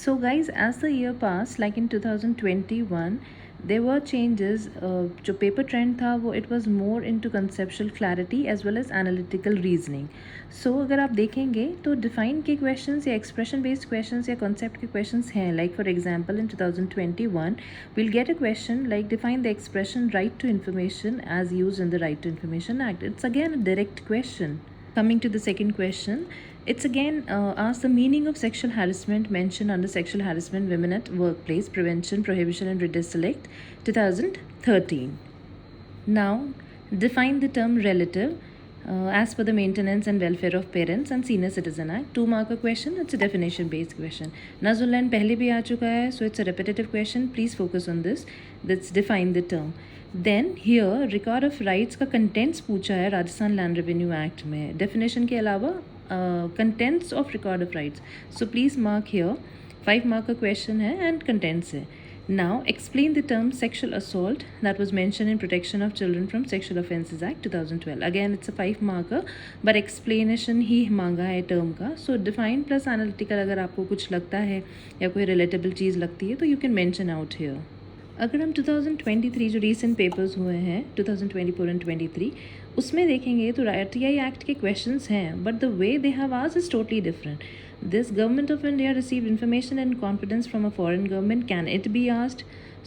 So guys, as the year passed, like in 2021, there were changes. जो paper trend था वो it was more into conceptual clarity as well as analytical reasoning. So अगर आप देखेंगे तो define के questions या expression based questions या concept के questions हैं. Like for example in 2021, we'll get a question like define the expression right to information as used in the Right to Information Act. It's again a direct question. Coming to the second question, it's again asked the meaning of sexual harassment mentioned under Sexual Harassment Women at Workplace Prevention, Prohibition and Redressal Act 2013. Now, define the term relative as per the Maintenance and Welfare of Parents and Senior Citizen Act. 2 marker question, it's a definition based question. Nazullan पहले भी आ चुका है, so it's a repetitive question. Please focus on this. Let's define the term. Then here record of rights का contents पूछा है Rajasthan land revenue act में. Definition के अलावा contents of record of rights. So please mark here 5 mark का question है and contents है. Now explain the term sexual assault that was mention in protection of children from sexual offences act 2012. Again it's a 5 marker but explanation ही मांगा है term का. सो define plus analytical अगर आपको कुछ लगता है या कोई रिलेटेबल चीज़ लगती है तो you can mention out here. अगर हम 2023 जो रीसेंट पेपर्स हुए हैं 2024 एंड 23 उसमें देखेंगे तो RTI एक्ट के क्वेश्चंस हैं but the way they have asked is totally different. This government of India received information and confidence from a foreign government, can it be asked?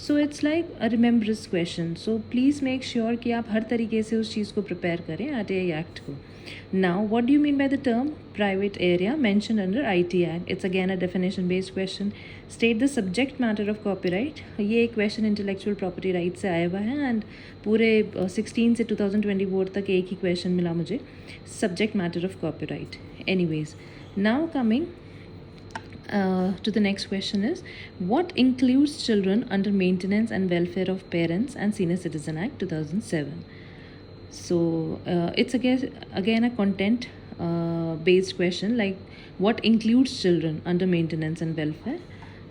So it's like a remembers question. So please make sure कि आप हर तरीके से उस चीज़ को prepare करें RTI act को. Now, what do you mean by the term private area mentioned under IT Act? It's again a definition based question. State the subject matter of copyright. ये एक question intellectual property rights से आया हुआ है and पूरे 16 से 2024 तक एक ही question मिला मुझे subject matter of copyright. Anyways, now coming to the next question is what includes children under Maintenance and Welfare of Parents and Senior Citizen Act 2007. So it's again a content based question like what includes children under maintenance and welfare.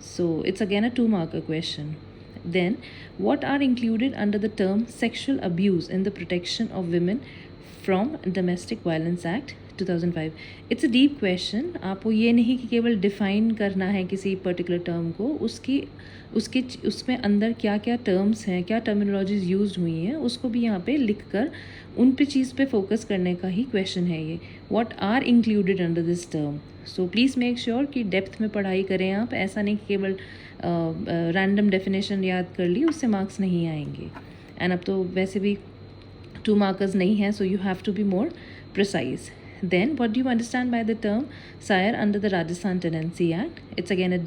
So it's again a 2 marker question. Then what are included under the term sexual abuse in the Protection of Women from Domestic Violence Act 2005. It's a deep question. आपको ये नहीं कि केवल define करना है किसी particular term को, उसमें अंदर क्या क्या टर्म्स हैं, क्या टर्मिनोलॉजीज यूज हुई हैं, उसको भी यहाँ पे लिख कर उन पे चीज़ पे फोकस करने का ही क्वेश्चन है ये. What are included under this term. So please make sure कि डेप्थ में पढ़ाई करें आप. ऐसा नहीं कि केवल रैंडम डेफिनेशन याद कर ली उससे मार्क्स नहीं आएंगे. एंड अब तो वैसे भी 2 markers नहीं है, so you have to be more precise. Then what do you understand by the term sire under the Rajasthan Tenancy Act? It's again a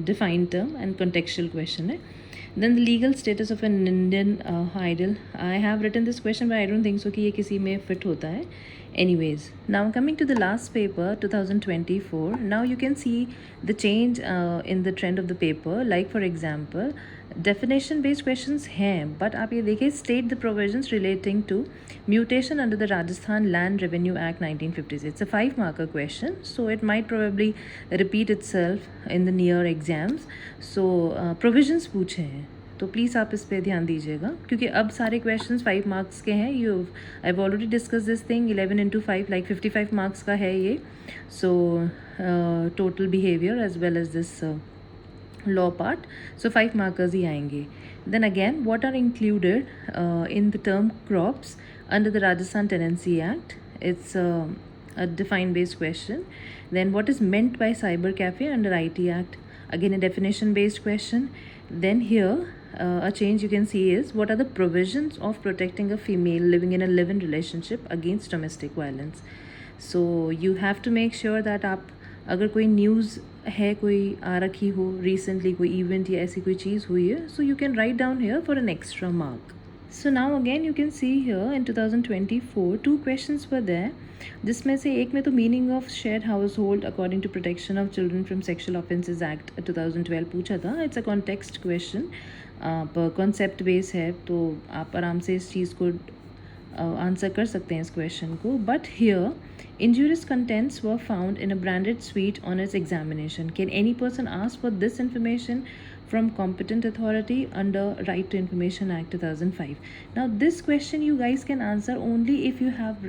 defined term and contextual question. Then the legal status of an Indian idol. I have written this question but I don't think so कि ये किसी में fit होता है. Anyways, now coming to the last paper 2024. Now you can see the change in the trend of the paper. Like for example, definition based questions हैं but आप ये देखिए state the provisions relating to mutation under the Rajasthan land revenue act 1956. It's a 5 marker question, so it might probably repeat itself in the near exams. So provisions पूछे हैं तो please आप इस पर ध्यान दीजिएगा क्योंकि अब सारे क्वेश्चंस 5 marks के हैं. I have already discuss this thing. 11 into 5 like 55 marks का है ये. So total behaviour as well as this law part, so 5 markers ही आएंगे. Then again, what are included in the term crops under the Rajasthan Tenancy Act? It's a define based question. Then what is meant by cyber cafe under IT Act? Again a definition based question. Then here a change you can see is what are the provisions of protecting a female living in a live-in relationship against domestic violence. So you have to make sure that आप अगर कोई news है कोई आ रखी हो recently कोई event या ऐसी कोई चीज़ हुई है so you can write down here for an extra mark. So now again you can see here in 2024 2 questions were there जिसमें से एक में तो meaning of shared household according to protection of children from sexual offences act 2012 पूछा था. It's a context question. आप concept base है तो आप आराम से इस चीज़ को आंसर कर सकते हैं इस क्वेश्चन को. But here Injurious contents were found in a branded sweet on its examination. Can any person ask for this information from competent authority under Right to Information Act 2005? Now this question you guys can answer only if you have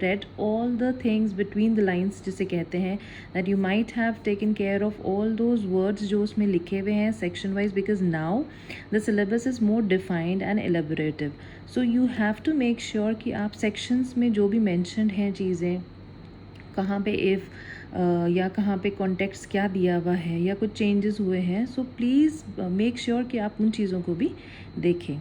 read all the things between the lines, जिसे कहते हैं, that you might have taken care of all those words जो उसमें लिखे हुए हैं section wise, because now the syllabus is more defined and elaborative. So you have to make sure कि आप sections में जो भी mentioned हैं चीज़ें, कहाँ पे इफ़ या कहाँ पे कॉन्टेक्स्ट क्या दिया हुआ है या कुछ चेंजेस हुए हैं, सो प्लीज़ मेक श्योर कि आप उन चीज़ों को भी देखें.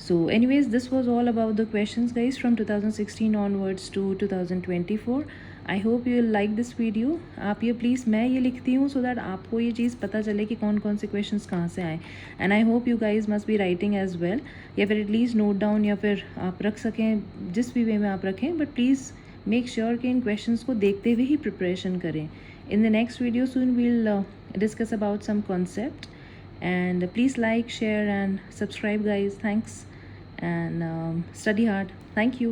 So anyways, this was all about the questions guys from 2016 onwards to 2024. I hope you will like this video. आप ये प्लीज़, मैं ये लिखती हूँ सो दैट आपको ये चीज़ पता चले कि कौन कौन से क्वेश्चंस कहाँ से आए. And I hope you guys must be writing as well, या फिर एटलीस्ट नोट डाउन, या फिर आप रख सकें जिस भी वे में आप रखें, बट प्लीज़ मेक श्योर कि इन क्वेश्चंस को देखते हुए ही प्रिपरेशन करें. In the next video soon we'll discuss about some concept, and please like, share and subscribe guys. Thanks, and study hard. Thank you.